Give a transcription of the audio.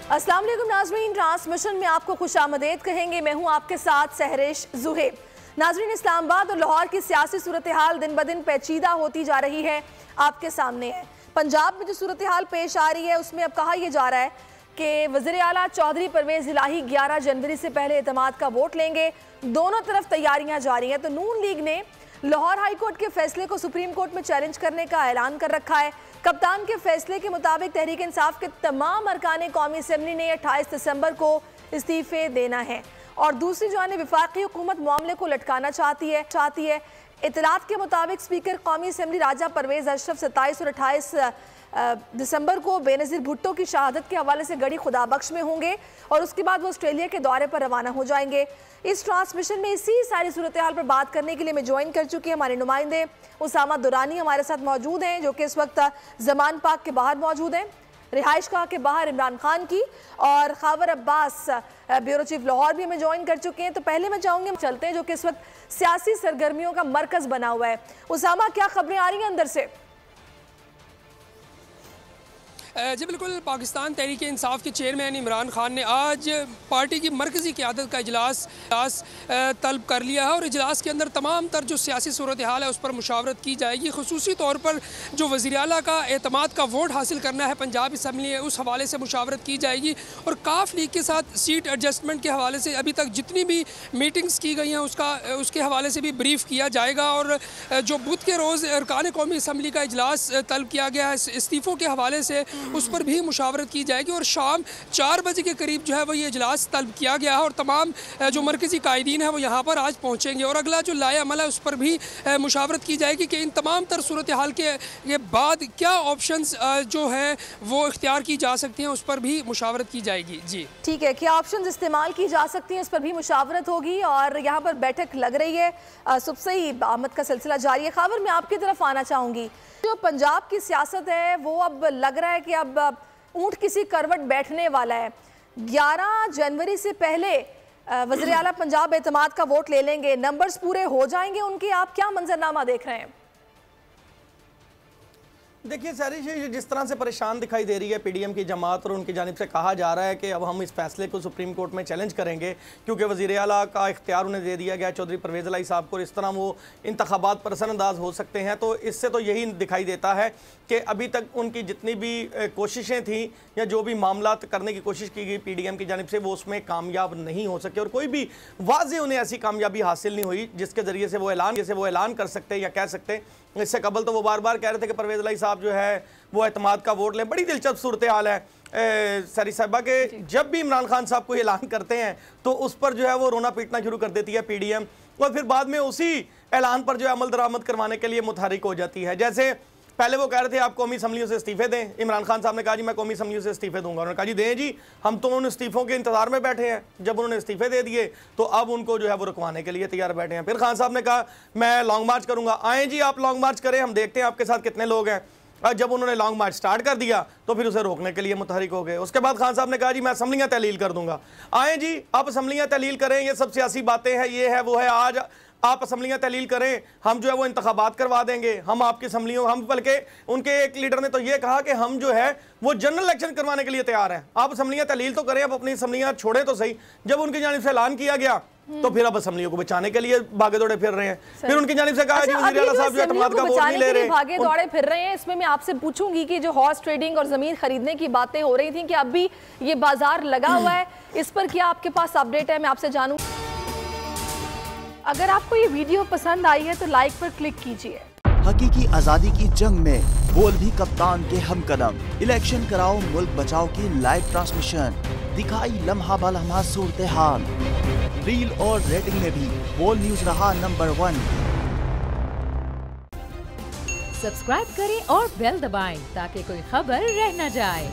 अस्सलाम वालेकुम नाज़रीन, ट्रांसमिशन में आपको खुशामदीद कहेंगे। मैं हूं आपके साथ सहरिश ज़ुहैब। नाज़रीन, इस्लामाबाद और लाहौर की सियासी सूरत हाल दिन ब दिन पेचीदा होती जा रही है, आपके सामने है। पंजाब में जो सूरत हाल पेश आ रही है उसमें अब कहा यह जा रहा है कि वज़ीर आला चौधरी परवेज़ इलाही 11 जनवरी से पहले एतमाद का वोट लेंगे। दोनों तरफ तैयारियां जारी हैं। तो नून लीग ने लाहौर हाई कोर्ट के फैसले को सुप्रीम कोर्ट में चैलेंज करने का ऐलान कर रखा है। कप्तान के फैसले के मुताबिक तहरीक इंसाफ के तमाम अरकान कौमी असम्बली ने 28 दिसंबर को इस्तीफे देना है और दूसरी जानिब वफाकी हुकूमत मामले को लटकाना चाहती है। इतलात के मुताबिक स्पीकर कौमी असम्बली राजा परवेज़ अशरफ 27 और 28 दिसंबर को बेनज़ीर भुट्टो की शहादत के हवाले से गड़ी खुदाबख्श में होंगे और उसके बाद वो ऑस्ट्रेलिया के दौरे पर रवाना हो जाएंगे। इस ट्रांसमिशन में इसी सारी सूरत हाल पर बात करने के लिए मैं ज्वाइन कर चुकी हूँ। हमारे नुमाइंदे उसामा दुरानी हमारे साथ मौजूद हैं, जो कि इस वक्त जमान पाक के बाहर मौजूद हैं, रिहाइश गाह के बाहर इमरान खान की, और खावर अब्बास ब्यूरो चीफ लाहौर भी हमें ज्वाइन कर चुके हैं। तो पहले मैं चाहूँगी चलते हैं जो कि इस वक्त सियासी सरगर्मियों का मरकज बना हुआ है। उसामा, क्या खबरें आ रही हैं अंदर से? जी बिल्कुल, पाकिस्तान तहरीक इंसाफ के चेयरमैन इमरान खान ने आज पार्टी की मरकज़ी क़यादत का इजलास तलब कर लिया है और इजलास के अंदर तमाम तर जो सियासी सूरत हाल है उस पर मुशावरत की जाएगी। खुसूसी तौर पर जो वज़ीर आला का एतमाद का वोट हासिल करना है पंजाब असम्बली है, उस हवाले से मुशावरत की जाएगी और काफ लीग के साथ सीट एडजस्टमेंट के हवाले से अभी तक जितनी भी मीटिंग्स की गई हैं उसके हवाले से भी ब्रीफ किया जाएगा। और जो बुध के रोज़ अरकान कौमी असम्बली का इजलास तलब किया गया है इस्तीफ़ों के हवाले से, उस पर भी मुशावरत की जाएगी और शाम 4 बजे के करीब जो है वो ये इजलास तलब किया गया है और तमाम जो मरकज़ी कायदीन है वो यहाँ पर आज पहुँचेंगे और अगला जो लाए अमल है उस पर भी मुशावरत की जाएगी कि इन तमाम तर सूरत हाल के बाद क्या ऑप्शंस जो हैं वो इख्तियार की जा सकती हैं, उस पर भी मुशावरत की जाएगी। जी ठीक है, क्या ऑप्शंस इस्तेमाल की जा सकती हैं, उस पर भी मुशावरत होगी और यहाँ पर बैठक लग रही है। सुबह से ही आमद का सिलसिला जारी है। खबर मैं आपकी तरफ आना चाहूँगी, जो पंजाब की सियासत है वो अब लग रहा है कि अब ऊंट किसी करवट बैठने वाला है। 11 जनवरी से पहले वज़ीर आला पंजाब एतमाद का वोट ले लेंगे, नंबर्स पूरे हो जाएंगे उनके। आप क्या मंजरनामा देख रहे हैं? देखिए सारी जिस तरह से परेशान दिखाई दे रही है पीडीएम की जमात और उनकी जानिब से कहा जा रहा है कि अब हम इस फैसले को सुप्रीम कोर्ट में चैलेंज करेंगे क्योंकि वज़ीर आला का इख्तियार उन्हें दे दिया गया चौधरी परवेज़ इलाही साहब को, इस तरह वो इंतखाबात पर असरअंदाज हो सकते हैं। तो इससे तो यही दिखाई देता है कि अभी तक उनकी जितनी भी कोशिशें थी या जो भी मामला करने की कोशिश की गई पीडीएम की जानिब से वो उसमें कामयाब नहीं हो सके और कोई भी वाज़ेह उन्हें ऐसी कामयाबी हासिल नहीं हुई जिसके ज़रिए से वो ऐलान कर सकते या कह सकते। इससे कबल तो वो बार बार कह रहे थे कि परवेज़ इलाही साहब जो है वो एतमाद का वोट लें। बड़ी दिलचस्प सूरत हाल है सरी साहबा के जब भी इमरान खान साहब को ऐलान करते हैं तो उस पर जो है वो रोना पीटना शुरू कर देती है पीडीएम और फिर बाद में उसी ऐलान पर जो है अमल दरामद करवाने के लिए मुतहरिक हो जाती है। जैसे पहले वो कह रहे थे आप कौमी असम्बलियों से इस्तीफे दें, इमरान खान साहब ने कहा जी मैं कौमी असम्बलियों से इस्तीफे दूंगा, उन्होंने कहा जी दें जी, हम तो उन इस्तीफों के इंतजार में बैठे हैं। जब उन्होंने इस्तीफे दे दिए तो अब उनको जो है वो रुकवाने के लिए तैयार बैठे हैं। फिर खान साहब ने कहा मैं लॉन्ग मार्च करूंगा, आए जी आप लॉन्ग मार्च करें, हम देखते हैं आपके साथ कितने लोग हैं। और जब उन्होंने लॉन्ग मार्च स्टार्ट कर दिया तो फिर उसे रोकने के लिए मुतहरिक हो गए। उसके बाद खान साहब ने कहा जी मैं असम्बलियाँ तहलील कर दूंगा, आए जी आप असम्बलियाँ तहलील करें, ये सब सियासी बातें हैं, ये है वो है, आज आप असम्बलियाँ तहलील करें, हम जो है वो इंतखाबात करवा देंगे, हम आपकी असम्बलियों, हम बल्कि उनके एक लीडर ने तो ये कहा कि हम जो है वो जनरल इलेक्शन करवाने के लिए तैयार हैं, आप असम्बलियाँ तहलील तो करें, आप अपनी असम्बलियाँ छोड़ें तो सही। जब उनकी जानिब से ऐलान किया गया तो फिर अब असम्बलियों को बचाने के लिए भागे दौड़े फिर रहे हैं। फिर उनकी जानिब से कहा जी वज़ीर आला साहब जो एतमाद का वोट नहीं ले रहे, भागे दौड़े फिर रहे हैं। इसमें मैं आपसे पूछूंगी कि जो हॉर्स ट्रेडिंग और जमीन खरीदने की बातें हो रही थी कि अब भी ये बाजार लगा हुआ है, इस पर क्या आपके पास अपडेट है, मैं आपसे जानूं। अगर आपको ये वीडियो पसंद आई है तो लाइक पर क्लिक कीजिए। हकीकी आजादी की जंग में बोल भी कप्तान के हम कदम, इलेक्शन कराओ मुल्क बचाओ की लाइव ट्रांसमिशन, दिखाई लम्हा बलम्हा सूरत हाल, रील और रेटिंग में भी बोल न्यूज रहा नंबर 1। सब्सक्राइब करें और बेल दबाएं ताकि कोई खबर रह न जाए।